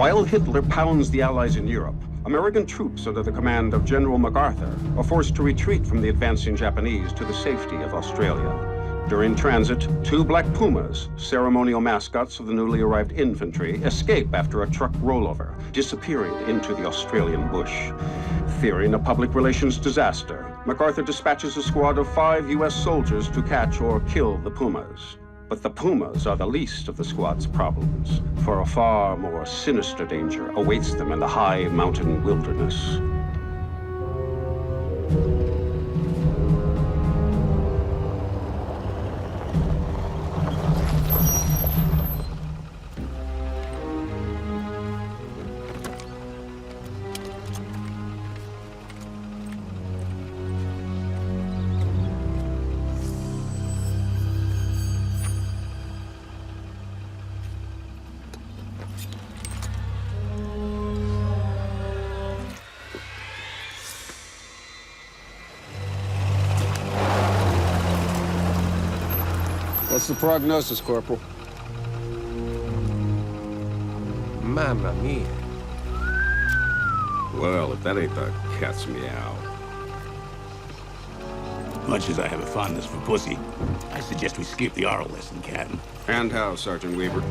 While Hitler pounds the Allies in Europe, American troops under the command of General MacArthur are forced to retreat from the advancing Japanese to the safety of Australia. During transit, 2 black pumas, ceremonial mascots of the newly arrived infantry, escape after a truck rollover, disappearing into the Australian bush. Fearing a public relations disaster, MacArthur dispatches a squad of 5 U.S. soldiers to catch or kill the pumas. But the pumas are the least of the squad's problems, for a far more sinister danger awaits them in the high mountain wilderness. What's the prognosis, Corporal? Mamma mia. Well, if that ain't the cat's meow. Much as I have a fondness for pussy, I suggest we skip the oral lesson, Captain. And how, Sergeant Weaver?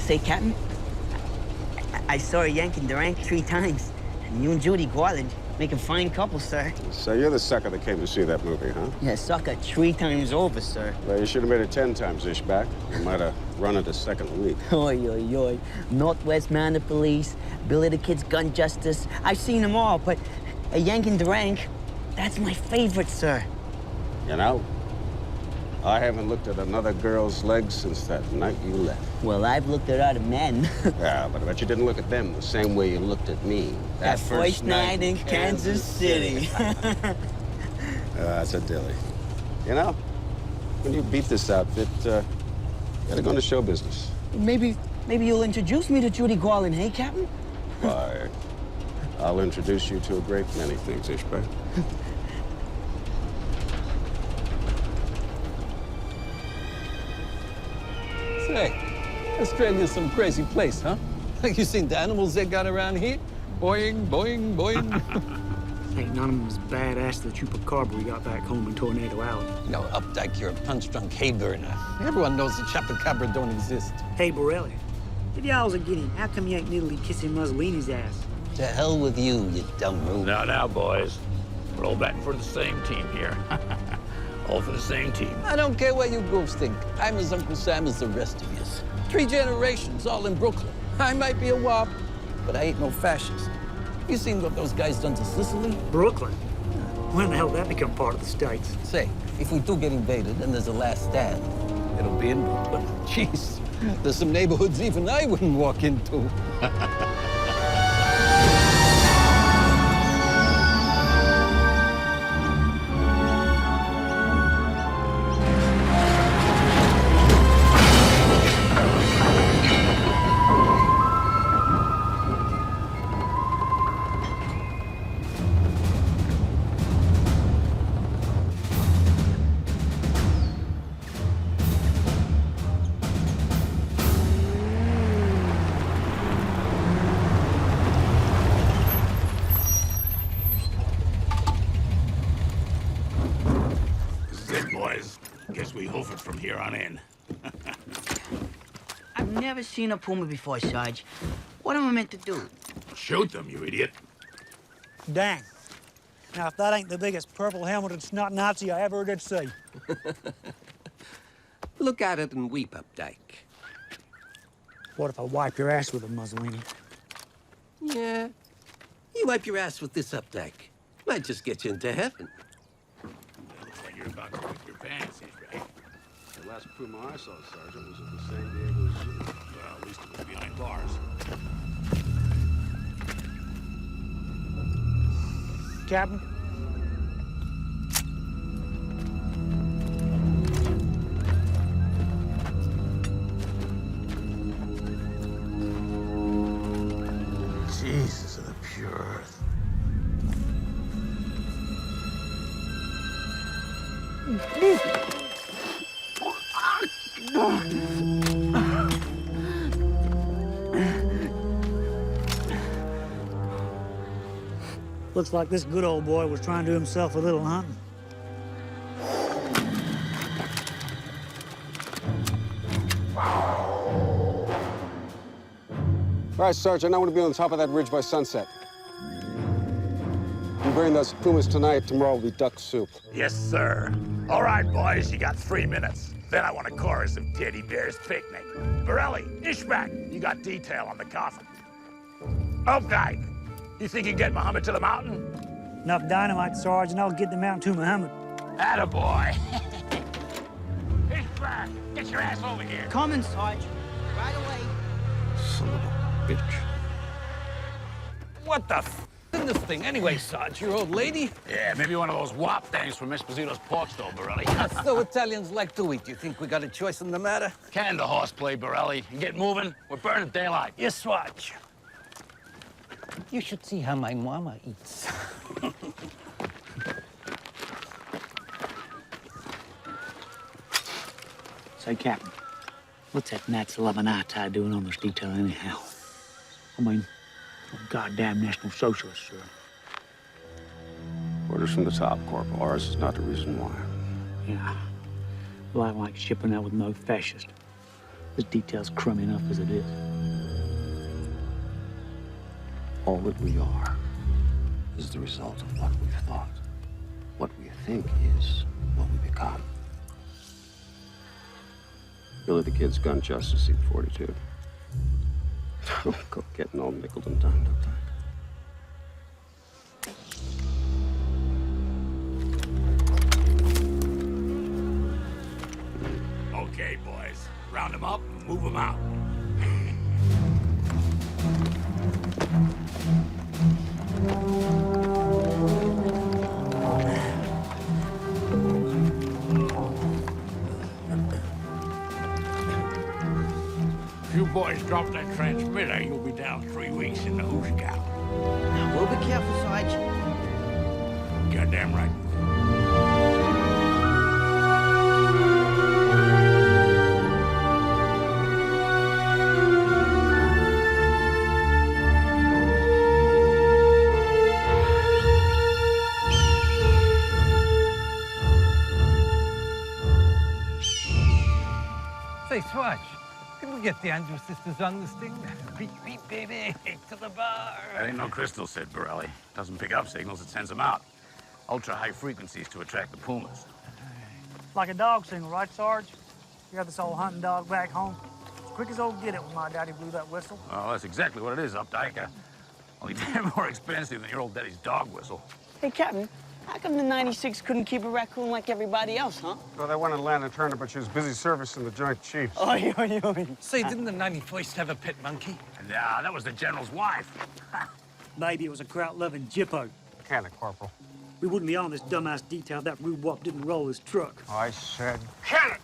Say, Captain, I saw a Yank in the rank 3 times. And you and Judy Garland make a fine couple, sir. So you're the sucker that came to see that movie, huh? Yeah, sucker 3 times over, sir. Well, you should have made it 10 times, Ishback. You might have run it a second week. Oi, oi, oi. Northwest Mounted Police, Billy the Kid's Gun Justice. I've seen them all, but a Yank in the rank, that's my favorite, sir. You know, I haven't looked at another girl's legs since that night you left. Well, I've looked at other men. Yeah, but I bet you didn't look at them the same way you looked at me. That first night in Kansas City. That's a dilly. You know, when you beat this outfit, you gotta go into show business. Maybe you'll introduce me to Judy Garland, hey, Captain? Why, I'll introduce you to a great many things, Ishbak. Say, Australia's some crazy place, huh? You seen the animals they got around here? Boing, boing, boing. Ain't none of them as badass as the chupacabra we got back home in Tornado Alley. No, Updike, you're a punch-drunk hay burner. Everyone knows the chupacabra don't exist. Hey, Borelli, if y'all's a guinea, how come you ain't nearly kissing Mussolini's ass? To hell with you, you dumb rube. Now, boys. We're all batting for the same team here. All for the same team. I don't care what you goofs think. I'm as Uncle Sam as the rest of yous. 3 generations, all in Brooklyn. I might be a wop, but I ain't no fascist. You seen what those guys done to Sicily? Brooklyn? When the hell did that become part of the States? Say, if we do get invaded and there's a last stand, it'll be in Brooklyn. Jeez, there's some neighborhoods even I wouldn't walk into. Guess we hoof it from here on in. I've never seen a puma before, Sarge. What am I meant to do? Shoot them, you idiot. Dang. Now, if that ain't the biggest purple-helmeted snot Nazi I ever did see. Look at it and weep, Updike. What if I wipe your ass with a Mussolini? Yeah. You wipe your ass with this, Updike. Might just get you into heaven. Looks like you're about to poop your pants, right? The last puma I saw, Sergeant, was at the San Diego Zoo. Well, at least it was behind bars. Captain? Jesus of the pure earth. Looks like this good old boy was trying to do himself a little hunting. All right, Sergeant, I want to be on the top of that ridge by sunset. You bring those pumas tonight, tomorrow will be duck soup. Yes, sir. All right, boys, you got 3 minutes. Then I want a chorus of Teddy Bear's Picnic. Borelli, Ishbak, you got detail on the coffin. Updike, you think you can get Muhammad to the mountain? Enough dynamite, Sarge, and I'll get the mountain to Muhammad. Attaboy. Ishbak, get your ass over here. Coming, Sarge. Right away. Son of a bitch. What the f in this thing anyway, Sarge? Your old lady? Yeah, maybe one of those wop things from Esposito's pork stove, Borelli. That's so Italians like to eat. You think we got a choice in the matter? Can the horseplay, Borelli. You get moving. We're burning daylight. Yes, Sarge. You should see how my mama eats. Say, Captain, what's that Nat Salamanca doing on this detail anyhow? I mean, goddamn National Socialist, sir. Orders from the top, Corporal. Ours is not the reason why. Yeah. Well, I don't like shipping out with no fascist. This detail's crummy enough as it is. All that we are is the result of what we've thought. What we think is what we become. Billy the Kid's gun justice, seat 42. Don't go getting all nickel and dimed up there. Round them up and move them out. If you boys drop that transmitter, you'll be down 3 weeks in the hoosh cow. We'll be careful, Sarge. Goddamn right. Say, Sarge, can we get the Andrews sisters on this thing? Beep, beep, baby, to the bar. That ain't no crystal, said Borelli. Doesn't pick up signals, it sends them out. Ultra-high frequencies to attract the pumas. Like a dog signal, right, Sarge? You got this old hunting dog back home. As quick as old get it when my daddy blew that whistle. Oh, that's exactly what it is, Updike. Only damn more expensive than your old daddy's dog whistle. Hey, Captain, how come the 96 couldn't keep a raccoon like everybody else, huh? Well, they wanted Lana Turner, but she was busy servicing the Joint Chiefs. Oi, oi, oi. Say, didn't the 91st have a pet monkey? Nah, that was the general's wife. Maybe it was a kraut-loving Jippo. Can it, Corporal? We wouldn't be on this dumbass detail if that rube wop didn't roll his truck. I said, can it!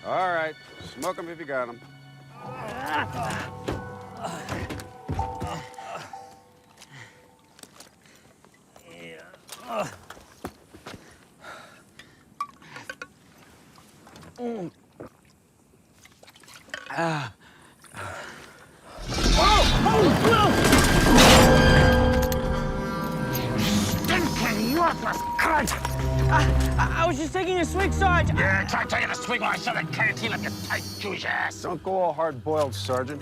All right, smoke 'em if you got 'em. Stinking worthless cunt! I was just taking a swig, Sarge. Yeah, try taking a swig while I shove that canteen up your tight, Jewish ass. Don't go all hard-boiled, Sergeant.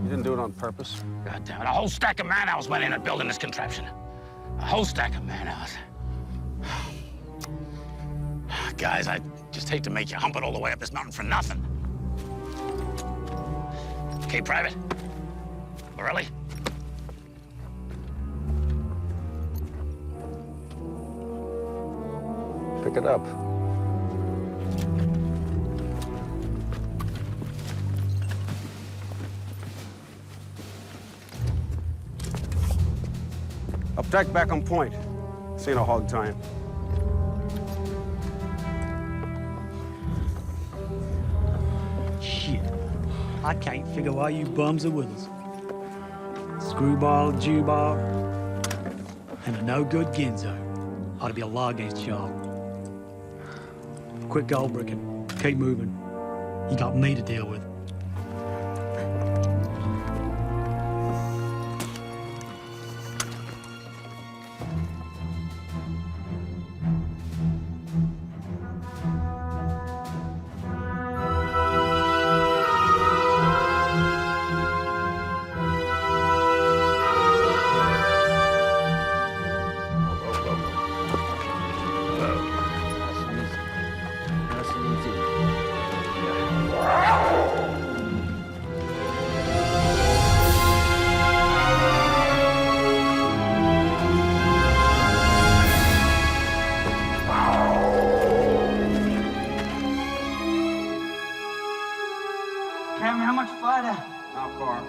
You didn't do it on purpose. God damn it, a whole stack of man-hours went into building this contraption. A whole stack of man-hours. Guys, I just hate to make you hump it all the way up this mountain for nothing. Okay, Private? Borelli? Pick it up. Updike back on point. See no hog time. Shit. I can't figure why you bums are with us. Screwball, Jewball, and a no-good Ginzo. Ought to be a law against y'all. Quit gold bricking. Keep moving. You got me to deal with. Captain, how much farther? Not far.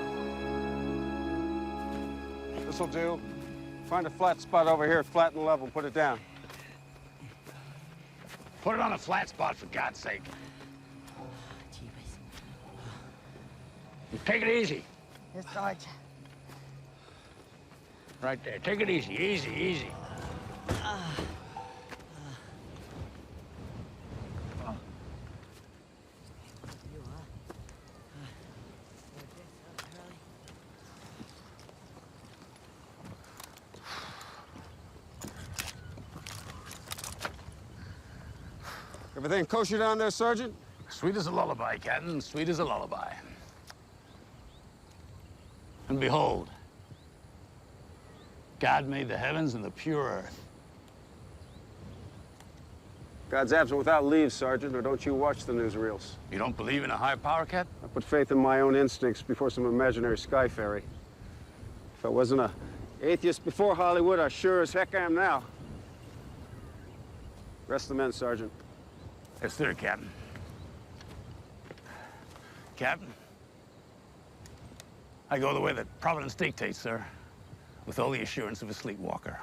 This'll do. Find a flat spot over here, flat and level, put it down. Put it on a flat spot, for God's sake. Take it easy. Yes, Sarge. Right there. Take it easy, easy, easy. Everything kosher down there, Sergeant? Sweet as a lullaby, Captain. Sweet as a lullaby. And behold, God made the heavens and the pure earth. God's absent without leave, Sergeant, or don't you watch the newsreels. You don't believe in a higher power, Cap? I put faith in my own instincts before some imaginary sky fairy. If I wasn't an atheist before Hollywood, I sure as heck am now. Rest the men, Sergeant. Yes, sir, Captain. Captain, I go the way that Providence dictates, sir, with all the assurance of a sleepwalker.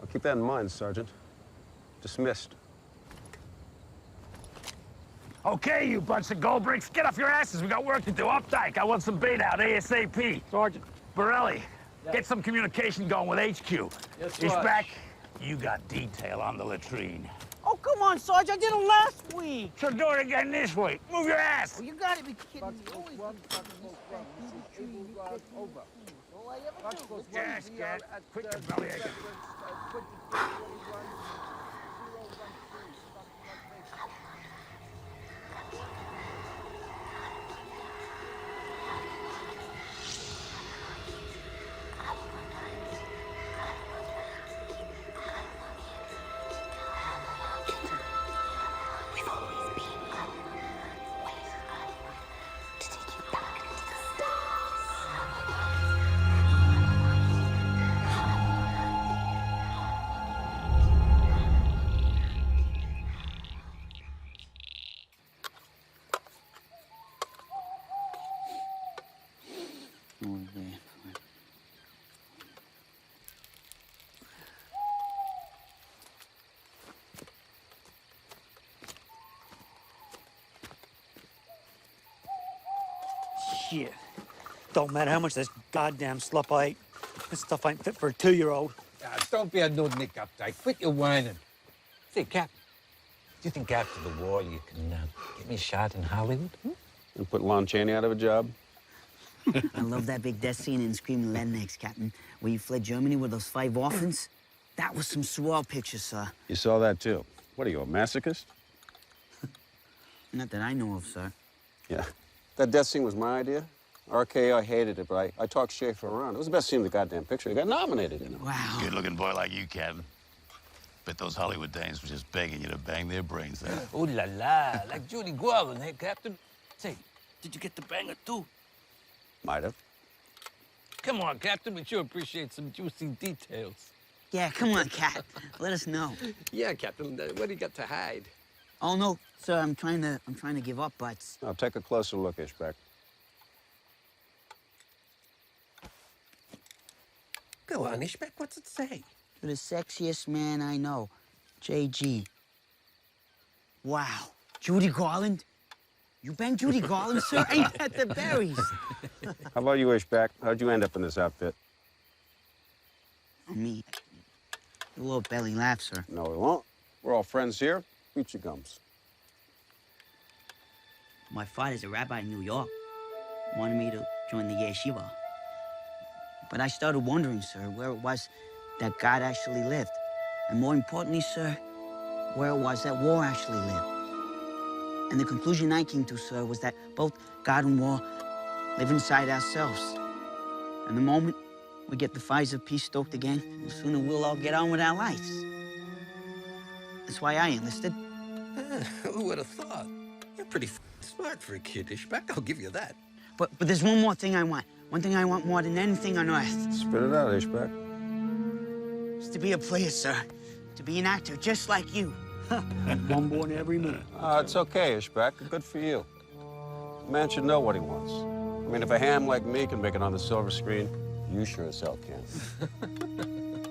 I'll keep that in mind, Sergeant. Dismissed. Okay, you bunch of gold bricks, get off your asses. We got work to do. Updike, I want some bait out ASAP. Sergeant. Borelli, get some communication going with HQ. Yes, He's Sarge. back. You got detail on the latrine. Oh, come on, Sarge. I did it last week. So do it again this week. Move your ass. Oh, you gotta be kidding me. Yes, get. Quit your belly aching. Shit. Don't matter how much this goddamn slop I ate. This stuff ain't fit for a 2-year-old. Don't be a nudnik, Updike. Quit your whining. Say, Cap, do you think after the war you can get me a shot in Hollywood? And put Lon Chaney out of a job? I love that big death scene in Screaming Rednecks, Captain, where you fled Germany with those 5 orphans. That was some swell picture, sir. You saw that, too. What are you, a masochist? Not that I know of, sir. Yeah. That death scene was my idea. RKO, I hated it, but I talked Schaefer around. It was the best scene in the goddamn picture. He got nominated, you know. Wow. Good-looking boy like you, Captain. Bet those Hollywood dames were just begging you to bang their brains out. Ooh la la, like Judy Garland, hey, Captain? Say, did you get the banger, too? Might have. Come on, Captain, we sure appreciate some juicy details. Yeah, come on, Cap. Let us know. Yeah, Captain, what do you got to hide? Oh, no, sir, I'm trying to give up, but... Now, take a closer look, Ishbak. Go on, Ishbak, what's it say? To the sexiest man I know, JG. Wow, Judy Garland? You banged Judy Garland, sir? Ain't that the berries? How about you, Ishbak? How'd you end up in this outfit? Me. A little belly laugh, sir. No, we won't. We're all friends here. Eat your gums. My father's a rabbi in New York. Wanted me to join the yeshiva. But I started wondering, sir, where it was that God actually lived. And more importantly, sir, where it was that war actually lived. And the conclusion I came to, sir, was that both God and war live inside ourselves. And the moment we get the fires of peace stoked again, the sooner we'll all get on with our lives. That's why I enlisted. Who would have thought? You're pretty smart for a kid, Ishbak, I'll give you that. But there's one more thing I want. One thing I want more than anything on earth. Spit it out, Ishbak. Is to be a player, sir. To be an actor just like you. One born every minute. It's okay, Ishbak. Good for you. A man should know what he wants. I mean, if a ham like me can make it on the silver screen, You sure as hell can.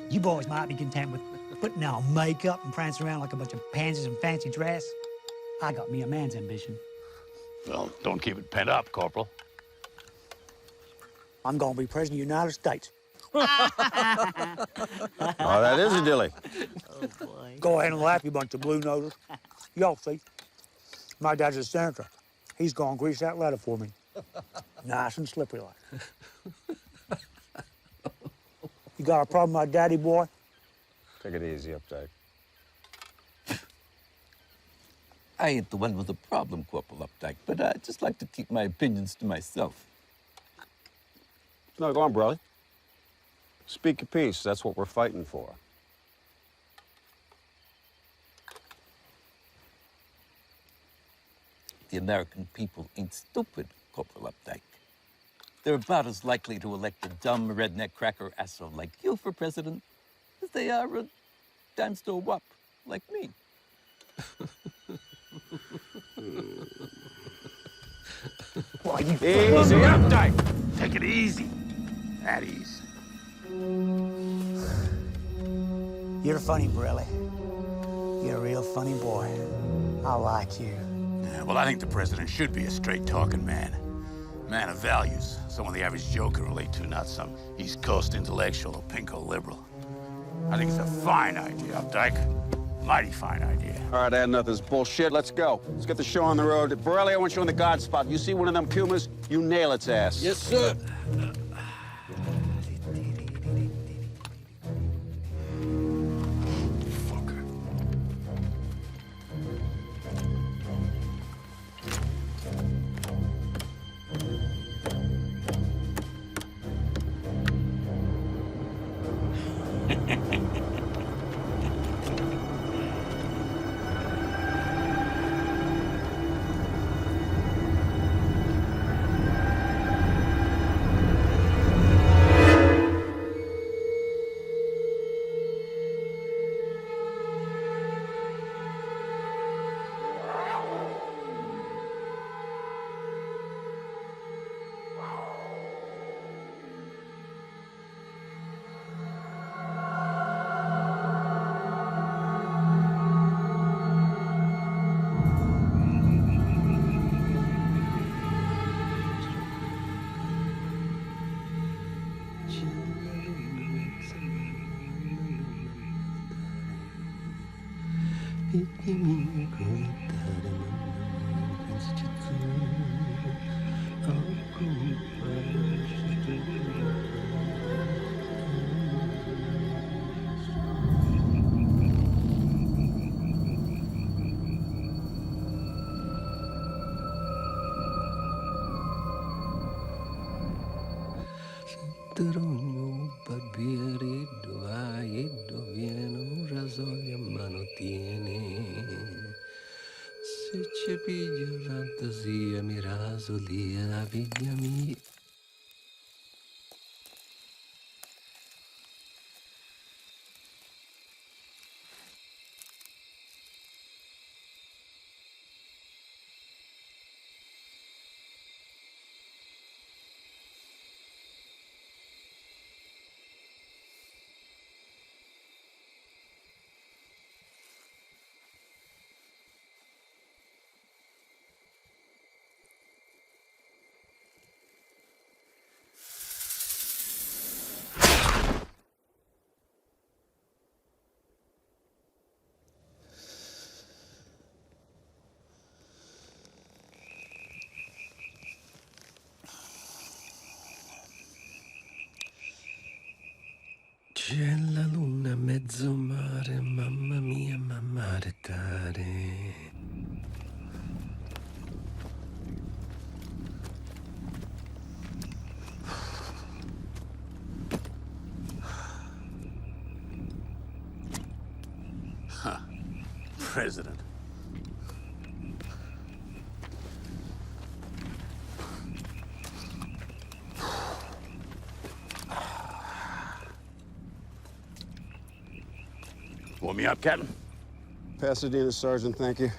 You boys might be content with putting on makeup and prancing around like a bunch of pansies in fancy dress. I got me a man's ambition. Well, don't keep it pent up, Corporal. I'm gonna be president of the United States. Oh, that is a dilly. Oh, boy. Go ahead and laugh, you bunch of blue nosers. Y'all see, my dad's a senator. He's gonna grease that ladder for me. Nice and slippery like. You got a problem with my daddy, boy? Take it easy, Updike. I ain't the one with the problem, Corporal Updike, but I just like to keep my opinions to myself. No, go on, brother. Speak your piece. That's what we're fighting for. The American people ain't stupid, Corporal Updike. They're about as likely to elect a dumb redneck cracker asshole like you for president as they are a dime-store wop like me. Why, you Easy, Updike. Take it easy. At ease. You're funny, Borelli. You're a real funny boy. I like you. Yeah, well, I think the president should be a straight-talking man. Man of values. Someone the average Joe can relate to, not some East Coast intellectual or pinko liberal. I think it's a fine idea, Updike. Mighty fine idea. All right, add nothing's bullshit. Let's go. Let's get the show on the road. Borelli, I want you on the guard spot. You see one of them pumas, you nail its ass. Yes, sir. Terogno barbiere dov'hai dov'è rasoia ma non tiene. Se ci piglia fantasia mi raso lì la figlia mia. C'è la luna mezzo mare, mamma mia, mamma retare. Huh. President. Warm me up, Captain. Pasadena, Sergeant, thank you.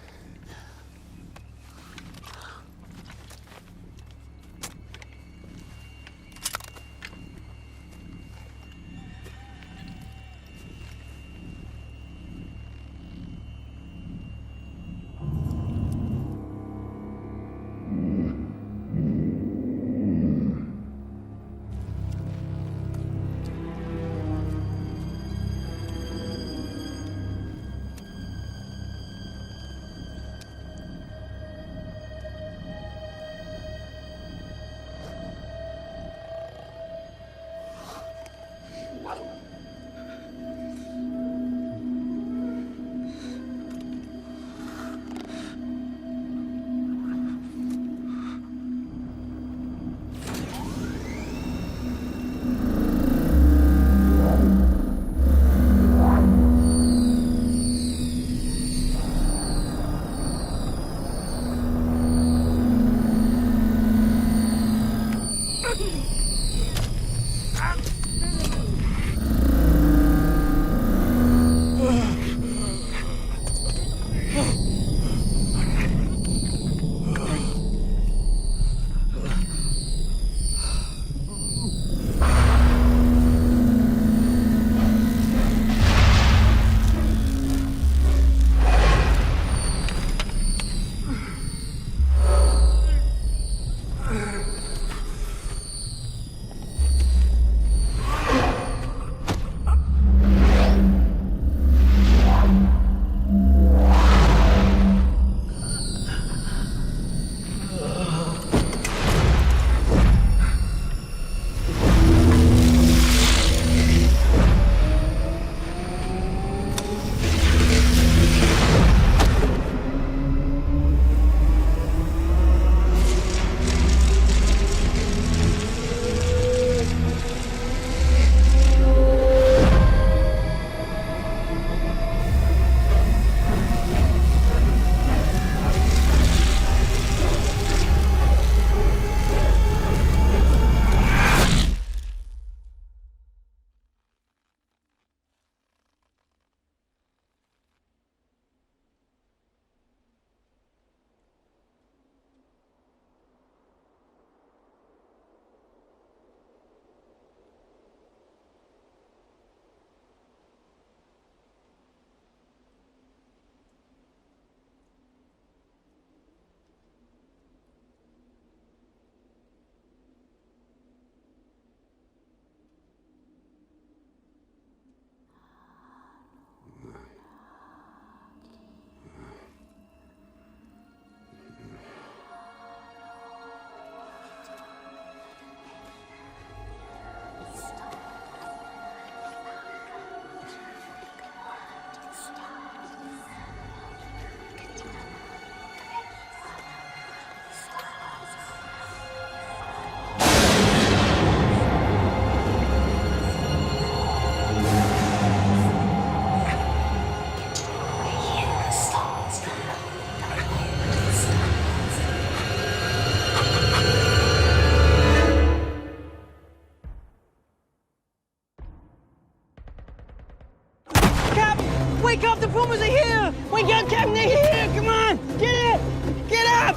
Wake up! The Pumas are here! Wake up, Captain! They're here! Come on! Get it! Get up!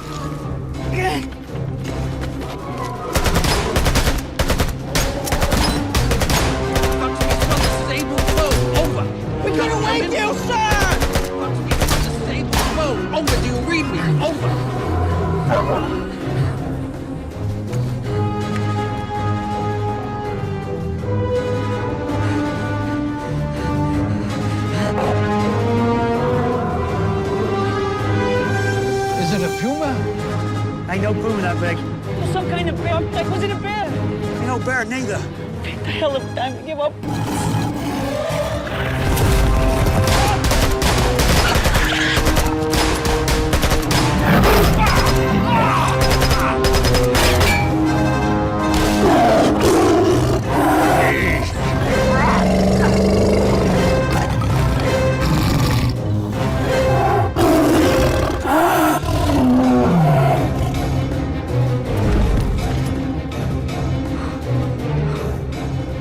Get... We couldn't wake you, sir! Over, do you read me? Over! Is it a puma? Ain't no puma that big. There's some kind of bear. Like, was it a bear? Ain't no bear neither. Take the hell of time to give up.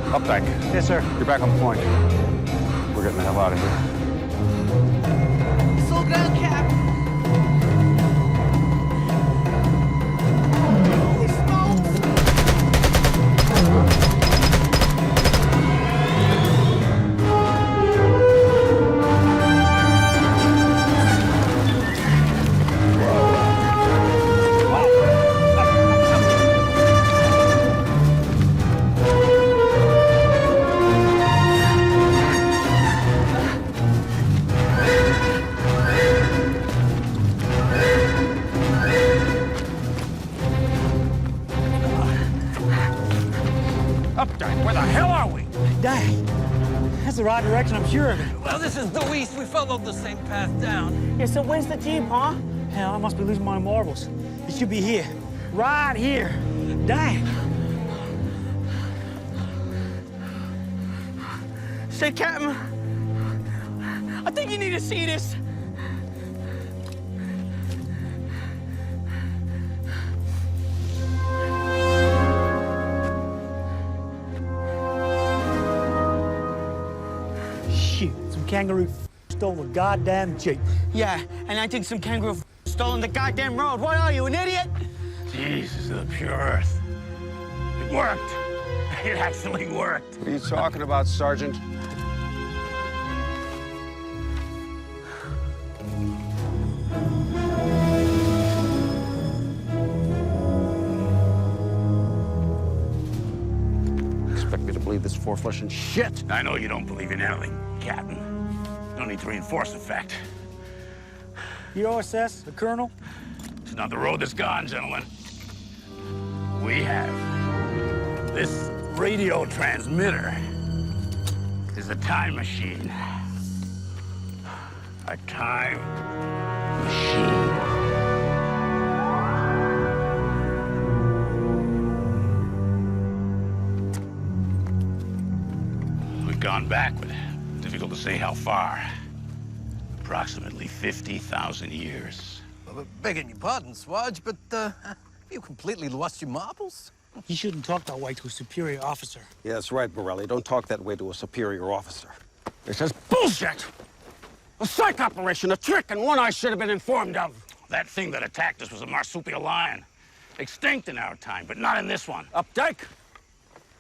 Updike. Yes, sir. You're back on point. We're getting the hell out of here. Slow down, Cap. Holy smokes! Updike, where the hell are we? Dang. That's the right direction, I'm sure of it. Well, this is due east. We followed the same path down. Yeah, so where's the jeep, huh? Hell, I must be losing my marbles. It should be here. Right here. Dang. Say, Captain, I think you need to see this. kangaroo stole the goddamn Jeep. Yeah, and I think some kangaroo stolen the goddamn road. What are you, an idiot? Jesus of the pure earth. It worked. It actually worked. What are you talking about, Sergeant? Expect me to believe this four-flushing shit? I know you don't believe in anything, Captain. No need to reinforce the fact. You OSS, the Colonel? It's not the road that's gone, gentlemen. We have this radio transmitter is a time machine. A time machine. We've gone backward. Difficult to say how far. Approximately 50,000 years. Well, begging your pardon, Swaj, but have you completely lost your marbles? You shouldn't talk that way to a superior officer. Yeah, that's right, Borelli. Don't talk that way to a superior officer. This is bullshit! A psych operation, a trick, and one I should have been informed of. That thing that attacked us was a marsupial lion. Extinct in our time, but not in this one. Updike!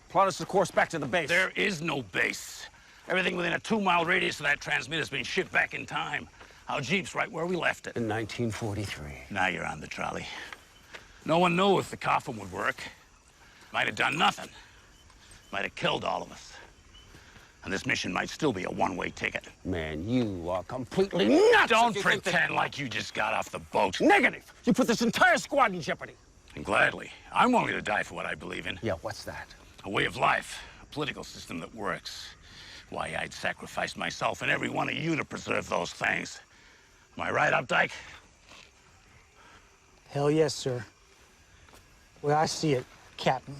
Plot us the course back to the base. There is no base. Everything within a 2-mile radius of that transmitter has been shipped back in time. Our Jeep's right where we left it. In 1943. Now you're on the trolley. No one knew if the coffin would work. Might have done nothing. Might have killed all of us. And this mission might still be a one-way ticket. Man, you are completely nuts! Don't pretend like you just got off the boat. Negative! You put this entire squad in jeopardy. And gladly. I'm willing to die for what I believe in. Yeah, what's that? A way of life. A political system that works. Why, I'd sacrifice myself and every one of you to preserve those things. Am I right, Updike? Hell yes, sir. Well, I see it, Captain.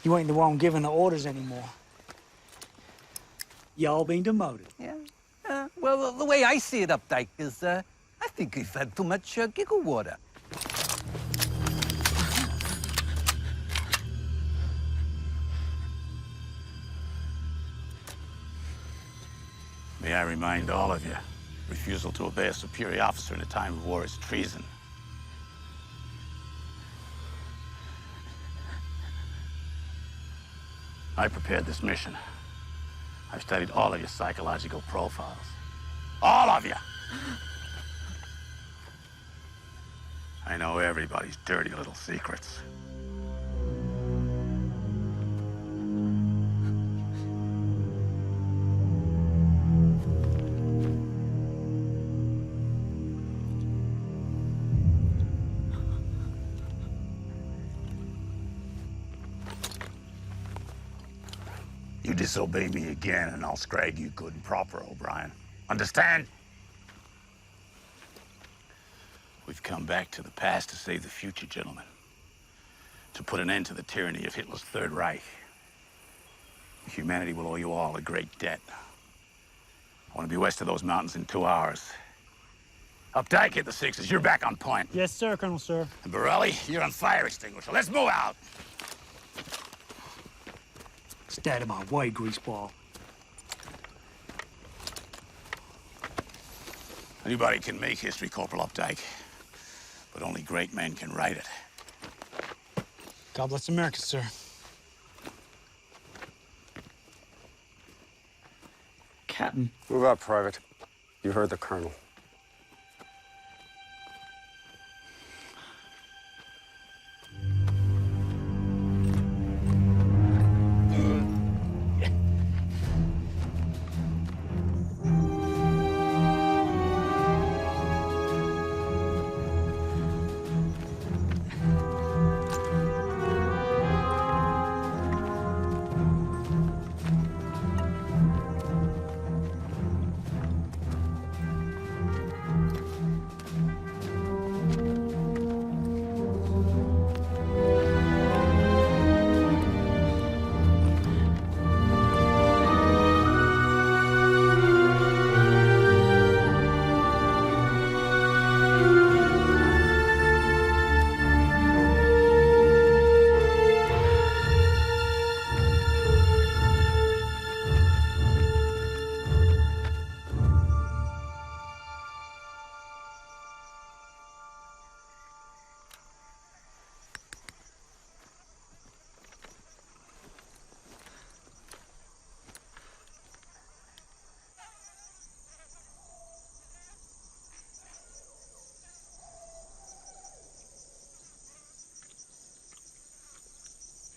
You ain't the one giving the orders anymore. Y'all been demoted. Yeah. Well, the way I see it, Updike, is I think we've had too much giggle water. May I remind all of you, refusal to obey a superior officer in a time of war is treason. I prepared this mission. I've studied all of your psychological profiles. All of you! I know everybody's dirty little secrets. You disobey me again, and I'll scrag you good and proper, O'Brien. Understand? We've come back to the past to save the future, gentlemen. To put an end to the tyranny of Hitler's Third Reich. Humanity will owe you all a great debt. I want to be west of those mountains in 2 hours. Updike, hit the sixes. You're back on point. Yes, sir, Colonel, sir. And Borelli, you're on fire extinguisher. Let's move out. Stay out of my way, greaseball. Anybody can make history, Corporal Updike. But only great men can write it. God bless America, sir. Captain. Move out, Private. You heard the Colonel.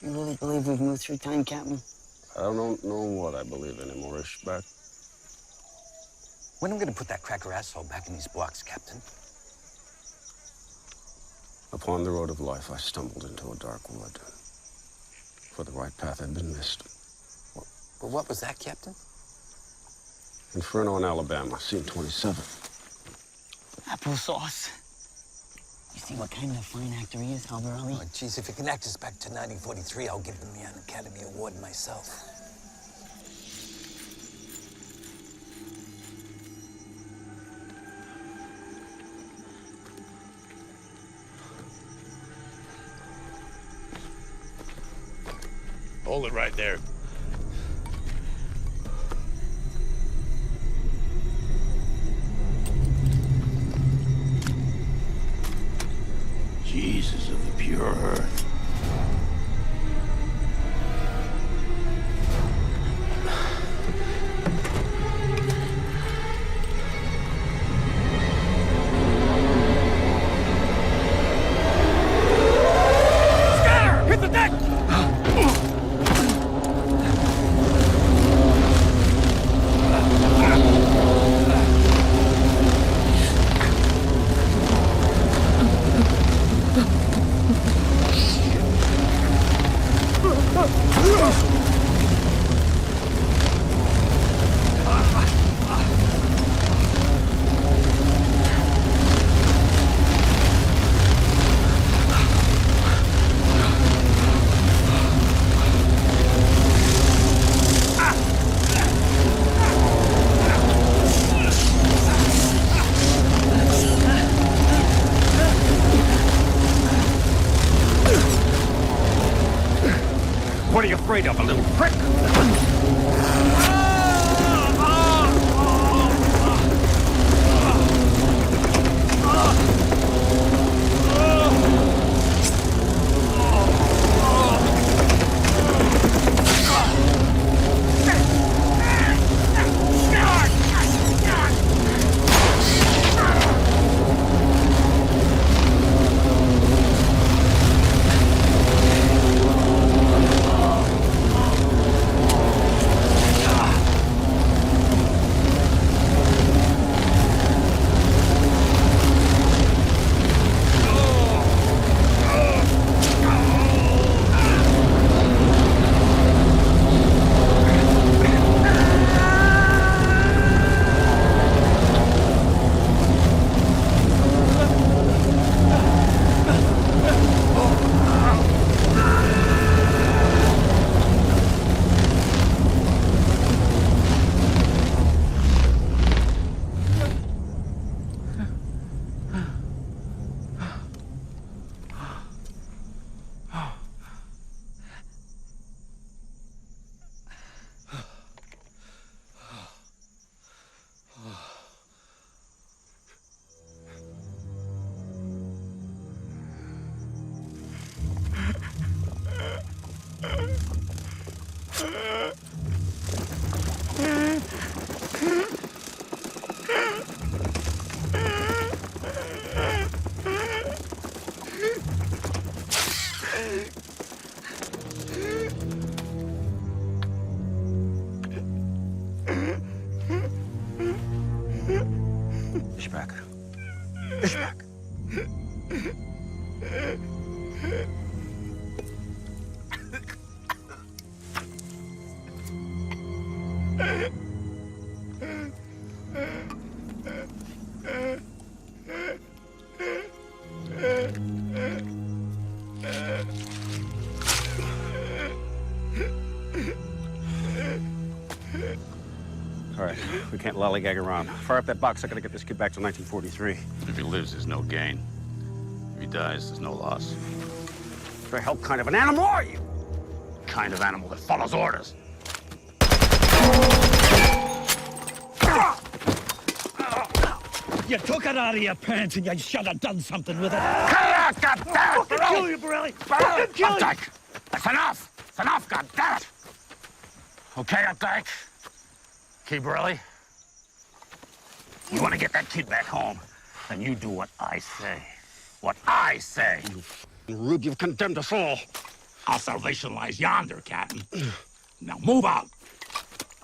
You really believe we've moved through time, Captain? I don't know what I believe anymore, Ishbak. When am I gonna put that cracker asshole back in these blocks, Captain? Upon the road of life, I stumbled into a dark wood. For the right path had been missed. Well, what was that, Captain? Inferno in Alabama, scene 27. Applesauce. You see what kind of fine actor he is, Alberelli? Oh, geez, if he can act us back to 1943, I'll give him the Academy Award myself. Hold it right there. Jesus of the pure earth. Scatter! Hit the deck! What are you afraid of, a little prick? Ishbak. Ishbak. All right, we can't lollygag around. Fire up that box. I gotta get this kid back to 1943. If he lives, there's no gain. If he dies, there's no loss. The hell kind of an animal are you? Kind of animal that follows orders. You took it out of your pants and you should have done something with it. Cut it out, goddammit! Fucking kill you, Borelli! Fucking kill you! Updike! That's enough! It's enough, goddammit! Okay, Updike? Okay, Borelli? You want to get that kid back home, then you do what I say. What I say! You rube, you've condemned us all. Our salvation lies yonder, Captain. Now move out.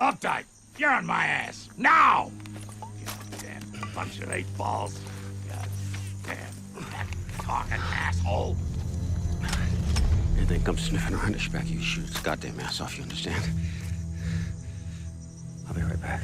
Updike, you're on my ass. Now! Goddamn bunch of 8 balls. Goddamn that talking asshole. Anything comes sniffing around his back, you shoot his goddamn ass off, you understand? I'll be right back.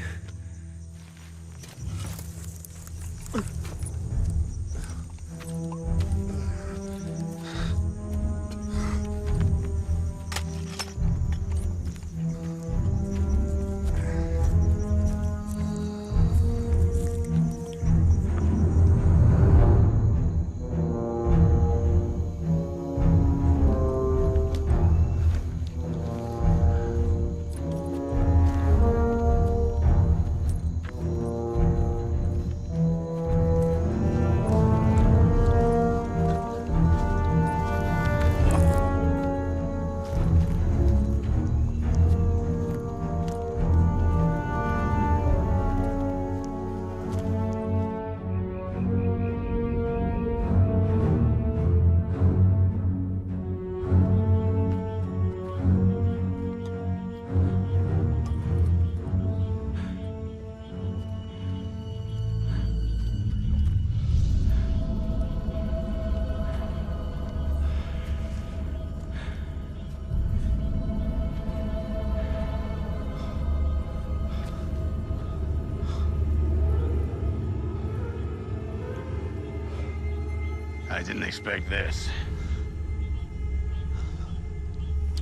I didn't expect this.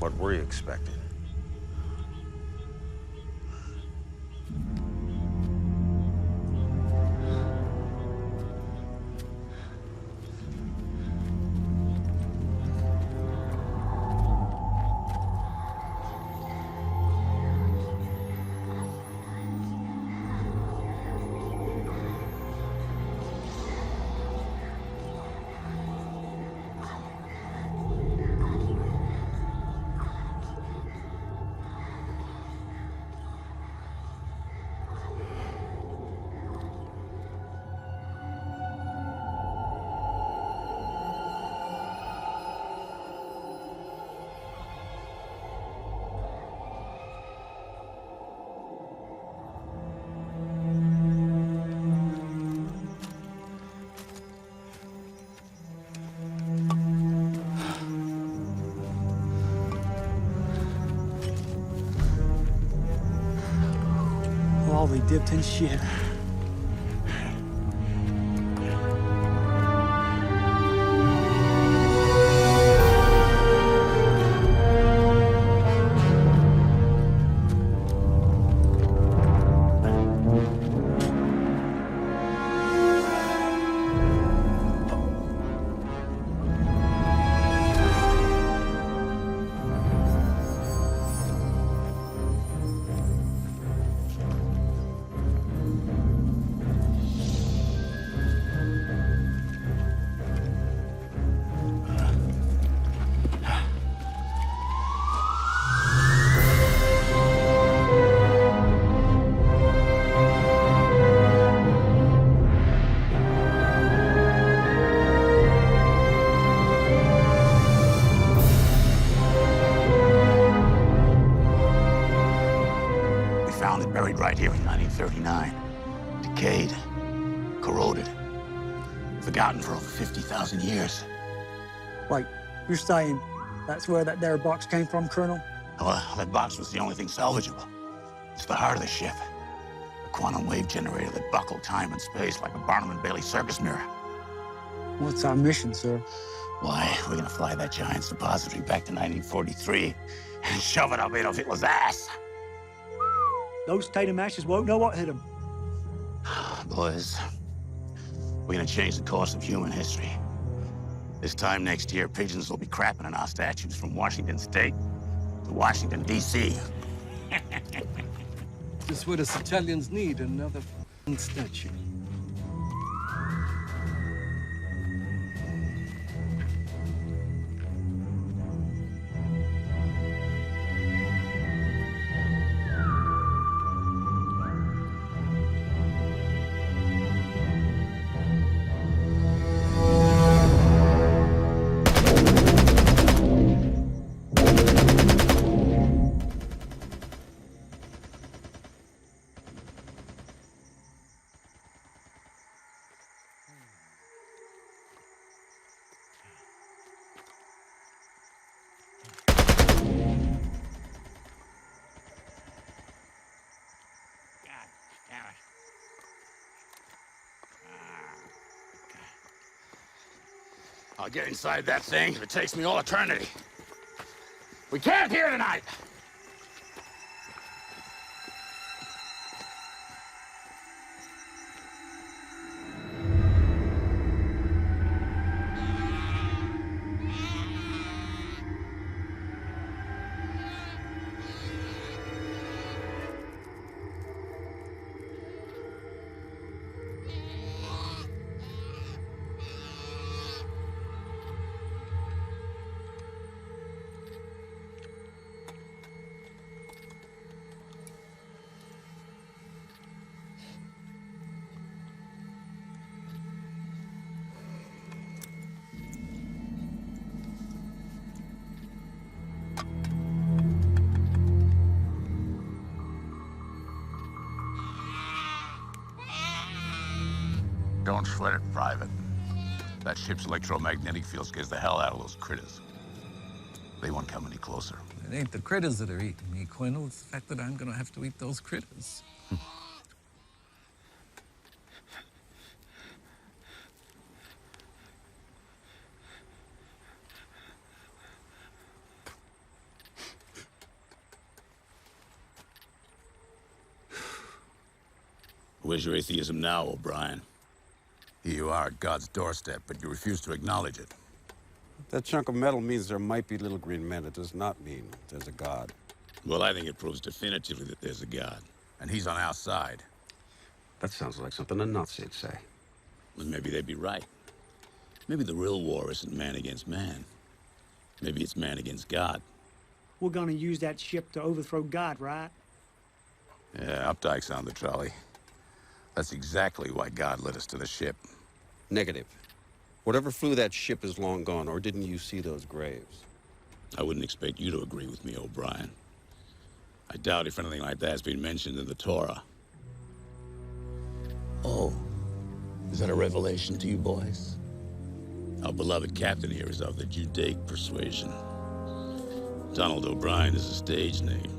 What were you expecting? All they dipped in shit. Buried right here in 1939. Decayed, corroded, forgotten for over 50,000 years. Wait, you're saying that's where that there box came from, Colonel? Well, that box was the only thing salvageable. It's the heart of the ship. A quantum wave generator that buckled time and space like a Barnum and Bailey circus mirror. What's our mission, sir? Why, we're gonna fly that giant suppository back to 1943 and shove it up Adolf Hitler's ass. Those Tatum ashes won't know what hit them. Boys, we're gonna change the course of human history. This time next year, pigeons will be crapping in our statues from Washington State to Washington, D.C. Just what us Italians need, another statue. I'll get inside that thing if it takes me all eternity. We can't here tonight! Don't sweat it, Private. That ship's electromagnetic field scares the hell out of those critters. They won't come any closer. It ain't the critters that are eating me, Quinn. It's the fact that I'm gonna have to eat those critters. Where's your atheism now, O'Brien? Here you are at God's doorstep, but you refuse to acknowledge it. That chunk of metal means there might be little green men. It does not mean there's a God. Well, I think it proves definitively that there's a God, and he's on our side. That sounds like something a Nazi'd say. Well, maybe they'd be right. Maybe the real war isn't man against man. Maybe it's man against God. We're gonna use that ship to overthrow God, right? Yeah, Updike's on the trolley. That's exactly why God led us to the ship. Negative. Whatever flew that ship is long gone, or didn't you see those graves? I wouldn't expect you to agree with me, O'Brien. I doubt if anything like that has been mentioned in the Torah. Oh, is that a revelation to you boys? Our beloved captain here is of the Judaic persuasion. Donald O'Brien is a stage name.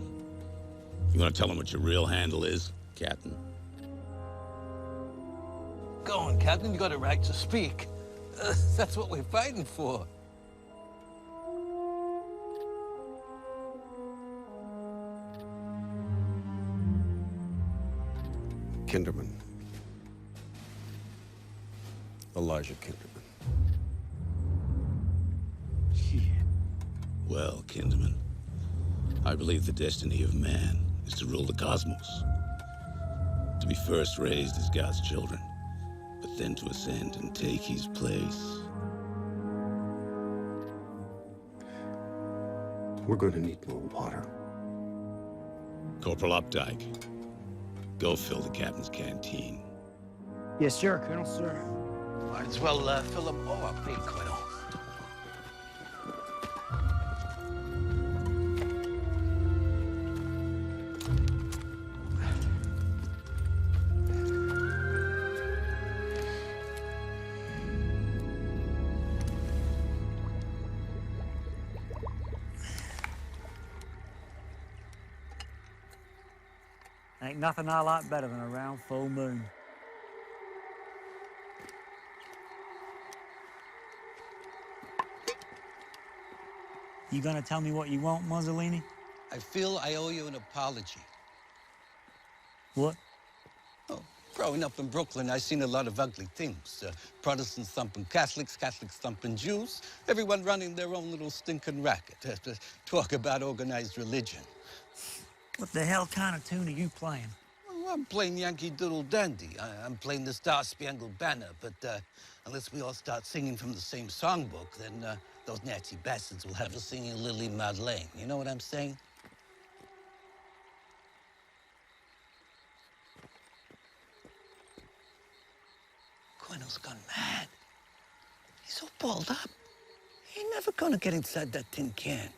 You want to tell him what your real handle is, Captain? Go on, Captain. You got a right to speak. That's what we're fighting for. Kinderman. Elijah Kinderman. Well, Kinderman, I believe the destiny of man is to rule the cosmos. To be first raised as God's children, but then to ascend and take his place. We're going to need more water. Corporal Updike, go fill the captain's canteen. Yes, sir, Colonel, sir. Might as well fill them all up, eh, Colonel? Ain't nothing I like better than a round full moon. You gonna tell me what you want, Mussolini? I feel I owe you an apology. What? Oh, growing up in Brooklyn, I seen a lot of ugly things. Protestants thumping Catholics, Catholics thumping Jews, everyone running their own little stinking racket. Talk about organized religion. What the hell kind of tune are you playing? Well, I'm playing Yankee Doodle Dandy. I'm playing the Star Spangled Banner, but unless we all start singing from the same songbook, then those Nazi bastards will have us singing Lily Madeleine. You know what I'm saying? Quino's gone mad. He's all balled up. He ain't never gonna get inside that tin can.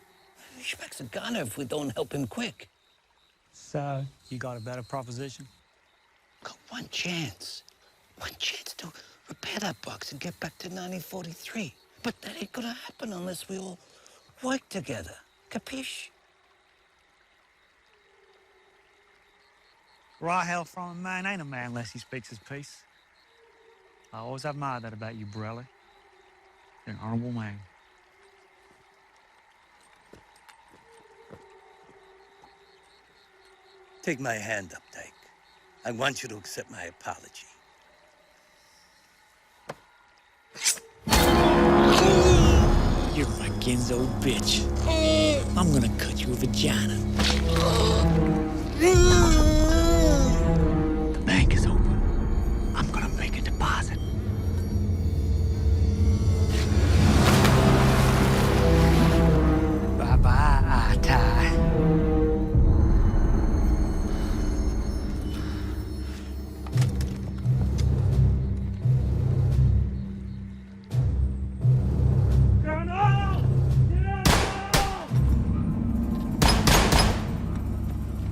Ishmael's a goner if we don't help him quick. So, you got a better proposition? Got one chance. One chance to repair that box and get back to 1943. But that ain't gonna happen unless we all work together. Capiche? Where I hail from, a man ain't a man unless he speaks his piece. I always admired that about you, Borelli. You're an honorable man. Take my hand up, Dyke. I want you to accept my apology. You're my Genzo bitch. I'm gonna cut you a vagina. The bank is open. I'm gonna make a deposit. Bye-bye, Ty.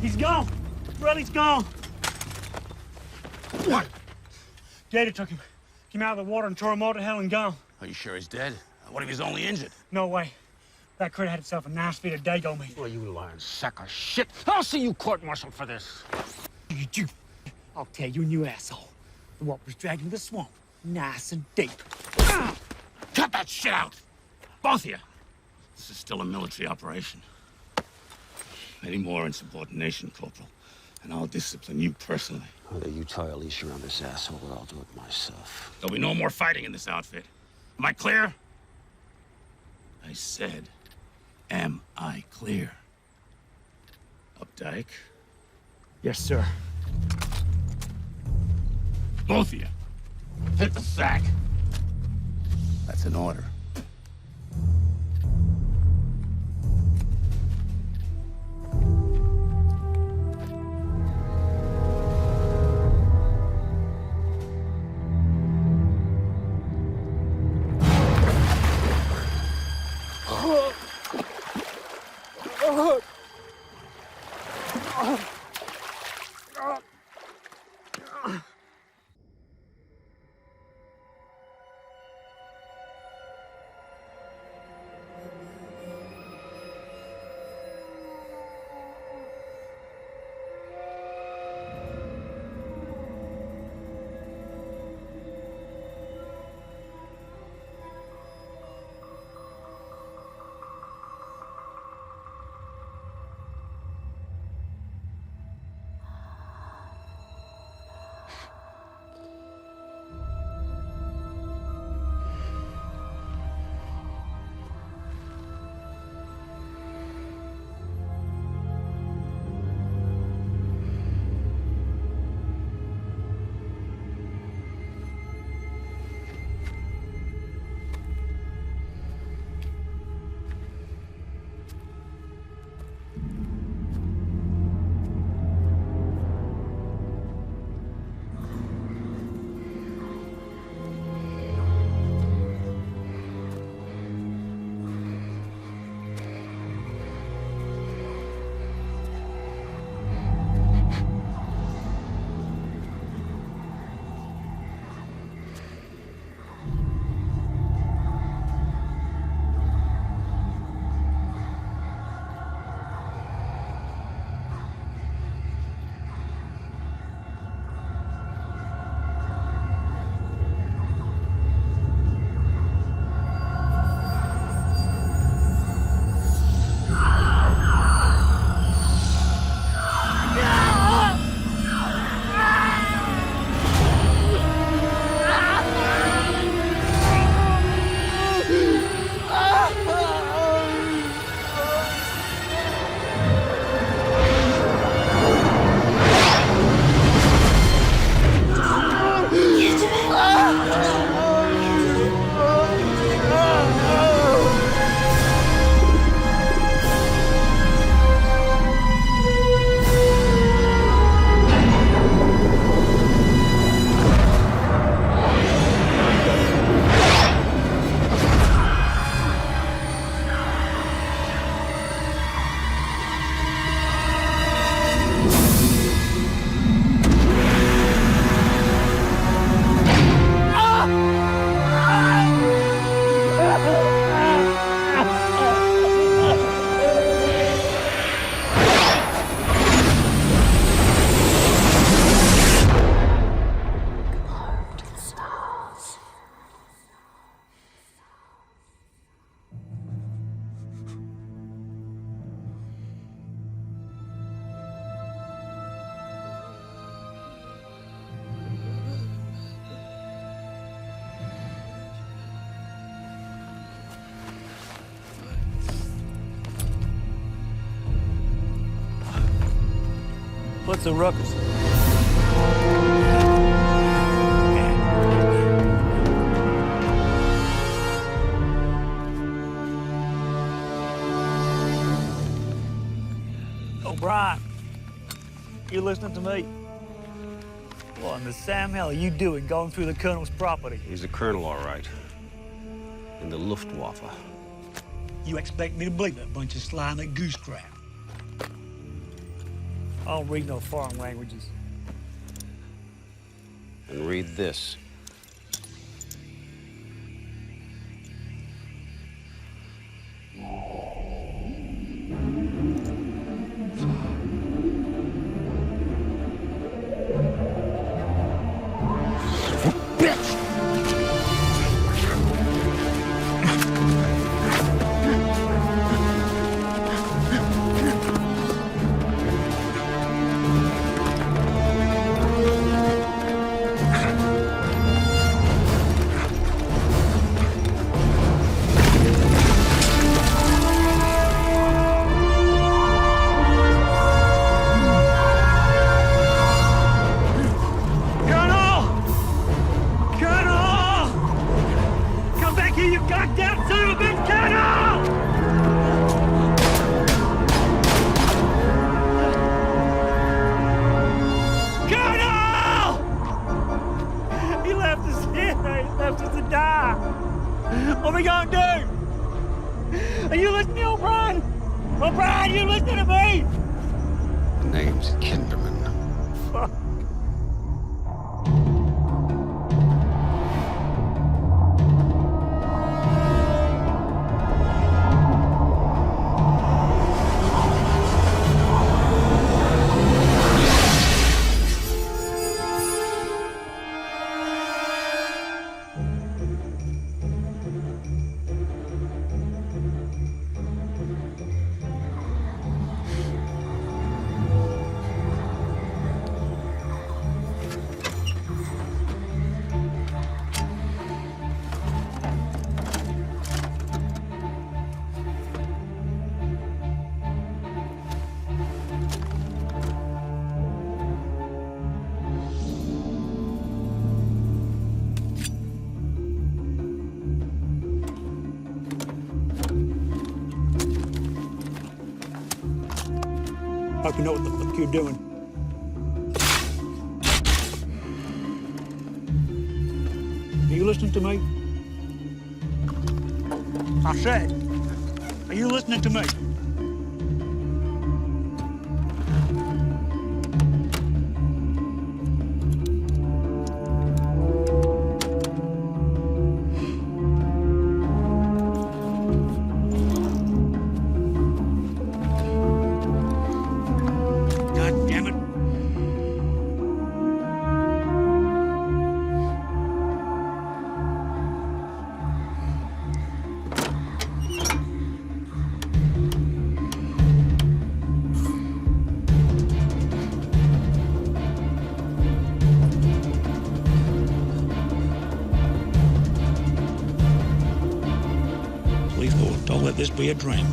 He's gone. Relly's gone. What? Gator took him. Came out of the water and tore him all to hell and gone. Are you sure he's dead? What if he's only injured? No way. That critter had itself a nice bit of dago meat. Well, you lying sack of shit. I'll see you court-martialed for this. You. I'll tell you and you asshole. The water was dragged into the swamp. Nice and deep. Cut that shit out! Both of you. This is still a military operation. Any more insubordination, Corporal, and I'll discipline you personally. Either you tie a leash around this asshole or I'll do it myself. There'll be no more fighting in this outfit. Am I clear? I said, am I clear? Updike? Yes, sir. Both of you. Hit the sack. That's an order. What's the ruckus? O'Brien, you listening to me? What in the Sam hell are you doing going through the Colonel's property? He's a colonel, all right. In the Luftwaffe. You expect me to believe that bunch of slimy goose crap? I don't read no foreign languages. And read this. Hope you know what the fuck you're doing. Are you listening to me? I said, are you listening to me? Please, Lord, don't let this be a dream.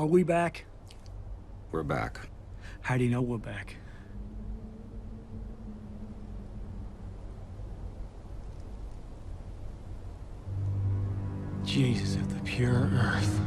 Are we back? We're back. How do you know we're back? Jesus of the pure earth.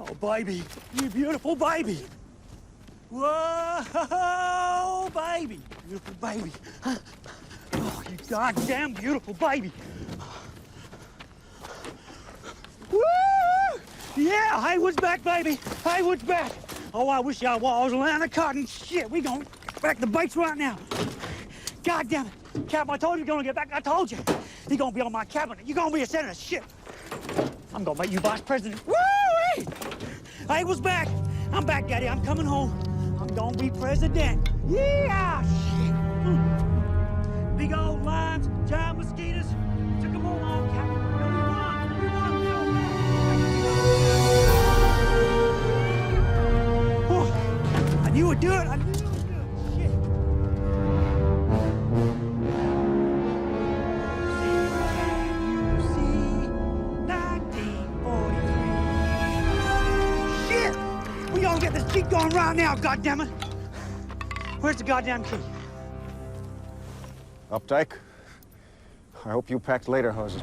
Oh, baby, you beautiful baby. Whoa, baby, beautiful baby. Oh, you goddamn beautiful baby. Woo! Yeah, Haywood's back, baby. Haywood's back. Oh, I wish y'all was around the cotton. Shit, we gonna back the baits right now. God damn it. Cap, I told you you're gonna get back. I told you. You're gonna be on my cabinet. You're gonna be a senator. Shit. I'm gonna make you vice president. Woo-wee! Haywood's back. I'm back, Daddy. I'm coming home. I'm gonna be president. Yeah! Shit. Big old lions, giant mosquitoes. Took them all on, Captain. We won, oh, I knew it'd do it. I knew it would do it. Shit. See, 1943. Shit! We gonna get this Jeep going right now, goddammit. Where's the goddamn key? Updike? I hope you packed later hoses.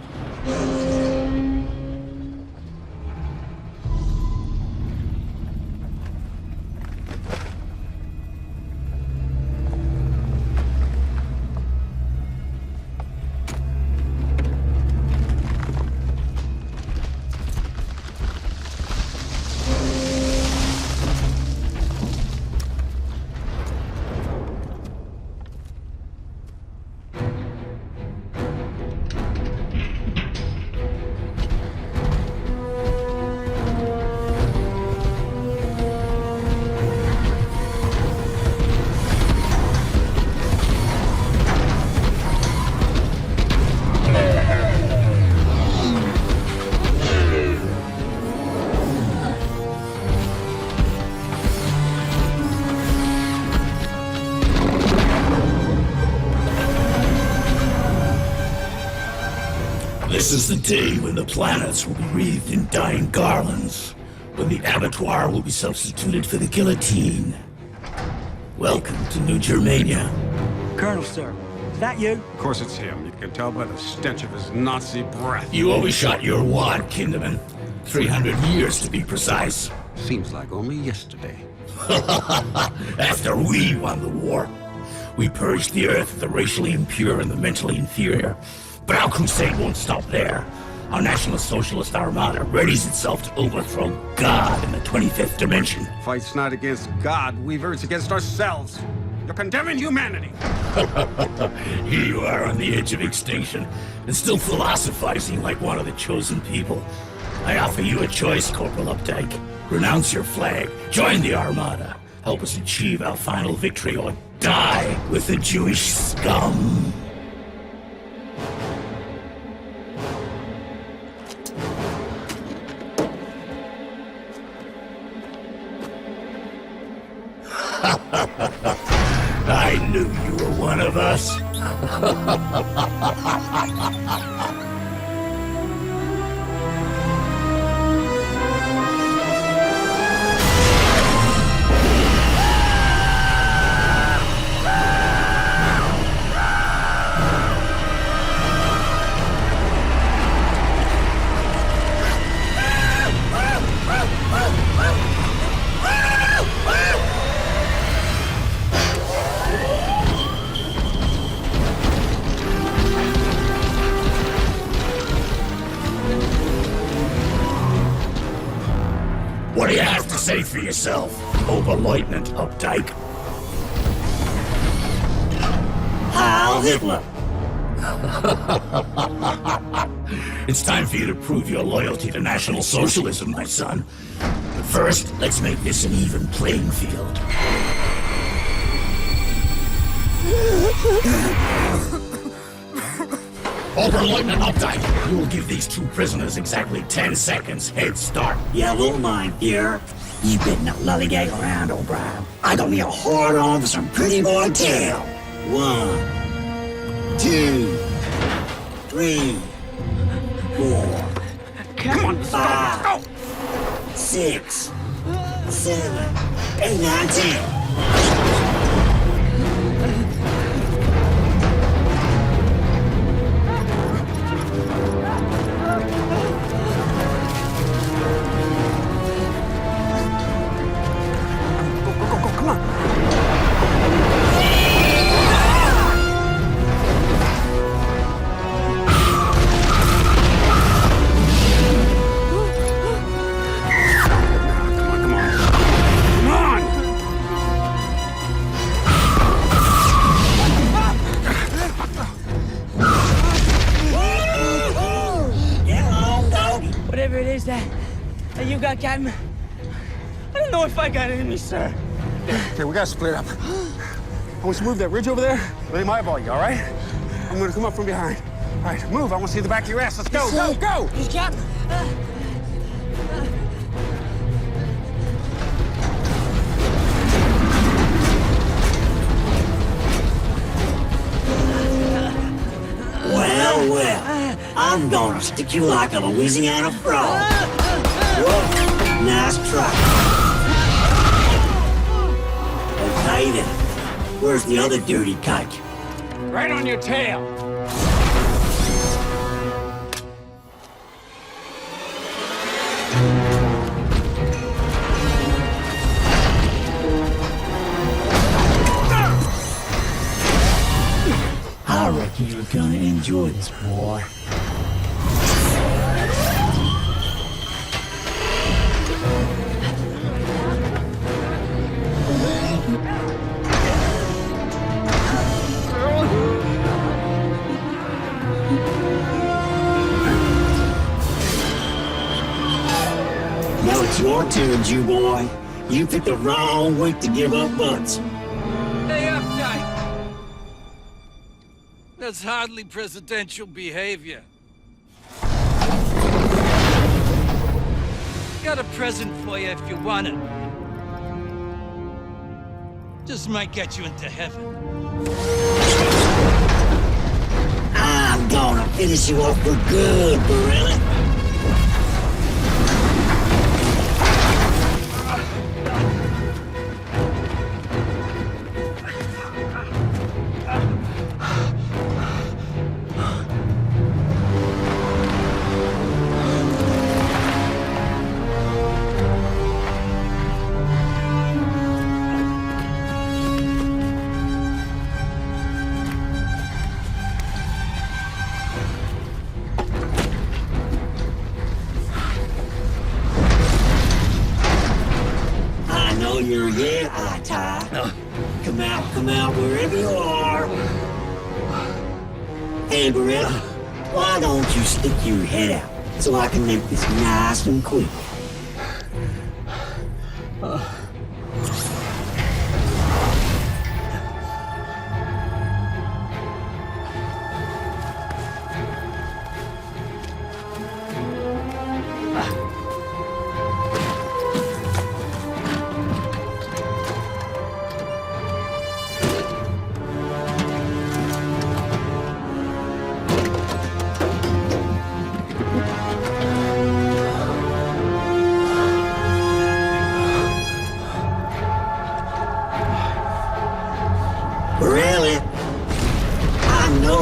This is the day when the planets will be wreathed in dying garlands, when the abattoir will be substituted for the guillotine. Welcome to New Germania. Colonel, sir. Is that you? Of course it's him. You can tell by the stench of his Nazi breath. You overshot your wad, Kinderman. 300 years to be precise. Seems like only yesterday. After we won the war, we purged the Earth of the racially impure and the mentally inferior. But our crusade won't stop there. Our National Socialist Armada readies itself to overthrow God in the 25th dimension. Fight's not against God, Weaver. It's against ourselves. You're condemning humanity. Here you are on the edge of extinction, and still philosophizing like one of the chosen people. I offer you a choice, Corporal Updike. Renounce your flag, join the Armada, help us achieve our final victory, or die with the Jewish scum. I knew you were one of us. What do you have to say for yourself, Oberleutnant Updike? Heil Hitler! It's time for you to prove your loyalty to National Socialism, my son. But first, let's make this an even playing field. Oberleutnant Updike, you will give these two prisoners exactly 10 seconds head start. Yeah, won't mind, Fuhrer. You better not lollygag around, O'Brien. I got me a hard on for some pretty boy tail. 1, 2, 3, 4. Come on, 5, go! 6, 7, 8, 9, 10. Whatever it is that you got, Captain, I don't know if I got it in me, sir. Okay, we gotta split up. I want you to move that ridge over there. Let him eyeball you, all right? I'm gonna come up from behind. All right, move. I want to see the back of your ass. Let's go, go, go! Yes, Captain. Well, well, I'm gonna stick you like a Louisiana frog. Whoa, nice try. Okay then, where's the other dirty kike? Right on your tail. I reckon you're gonna enjoy this, boy. Now it's your turn, Jew boy. You picked the wrong week to give up butts. Hey, Updike. That's hardly presidential behavior. Got a present for you if you want it. Just might get you into heaven. I'm gonna finish you off for good, Borelli. You're here, I-tie. Come out wherever you are. Hey, Borelli, why don't you stick your head out so I can make this nice and quick?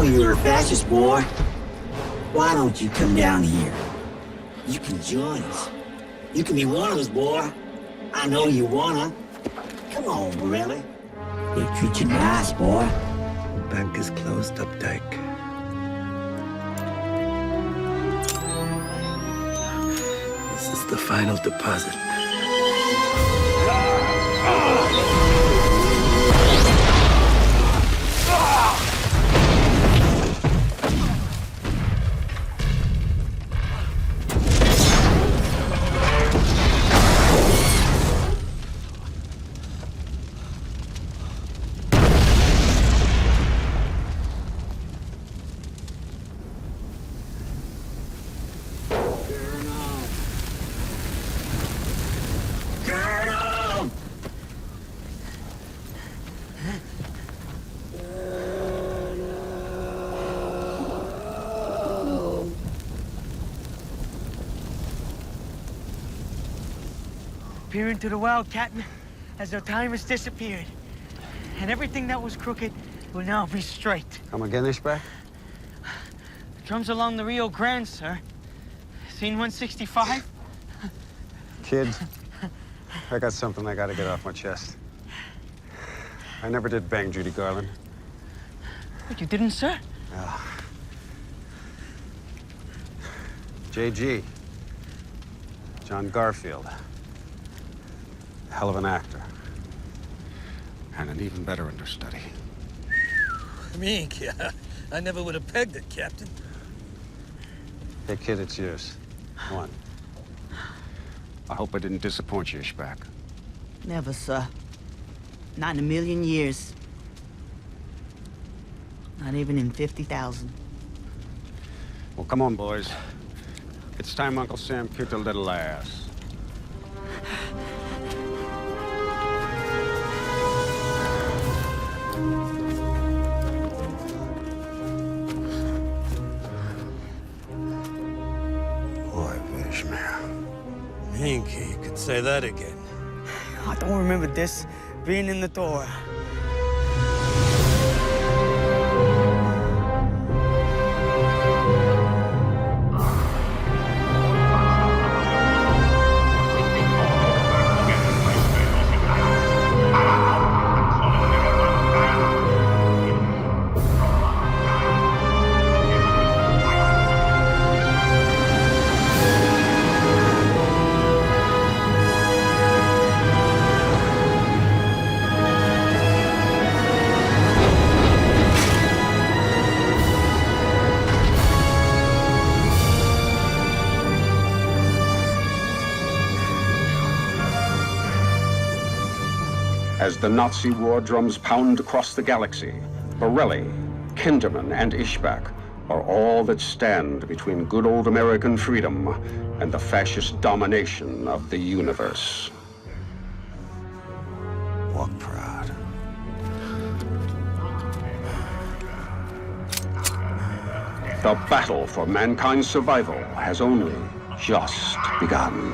You're a fascist, boy. Why don't you come down here? You can join us. You can be one of us, boy. I know you wanna. Come on, Borelli. They treat you nice, boy. Bank is closed, Updike. This is the final deposit. disappear into the wild, Captain, as their time has disappeared. And everything that was crooked will now be straight. Come again, Ishbak? Drums along the Rio Grande, sir. Scene 165? Kid, I got something I gotta get off my chest. I never did bang Judy Garland. What, you didn't, sir? No. JG. John Garfield. Hell of an actor. And an even better understudy. Mink, yeah. I never would have pegged it, Captain. Hey, kid, it's yours. One. I hope I didn't disappoint you, Ishbak. Never, sir. Not in a million years. Not even in 50,000. Well, come on, boys. It's time Uncle Sam kicked a little ass. Boy, Vishmer. Mink, you could say that again. I don't remember this being in the door. As the Nazi war drums pound across the galaxy, Borelli, Kinderman, and Ishbak are all that stand between good old American freedom and the fascist domination of the universe. Walk proud. The battle for mankind's survival has only just begun.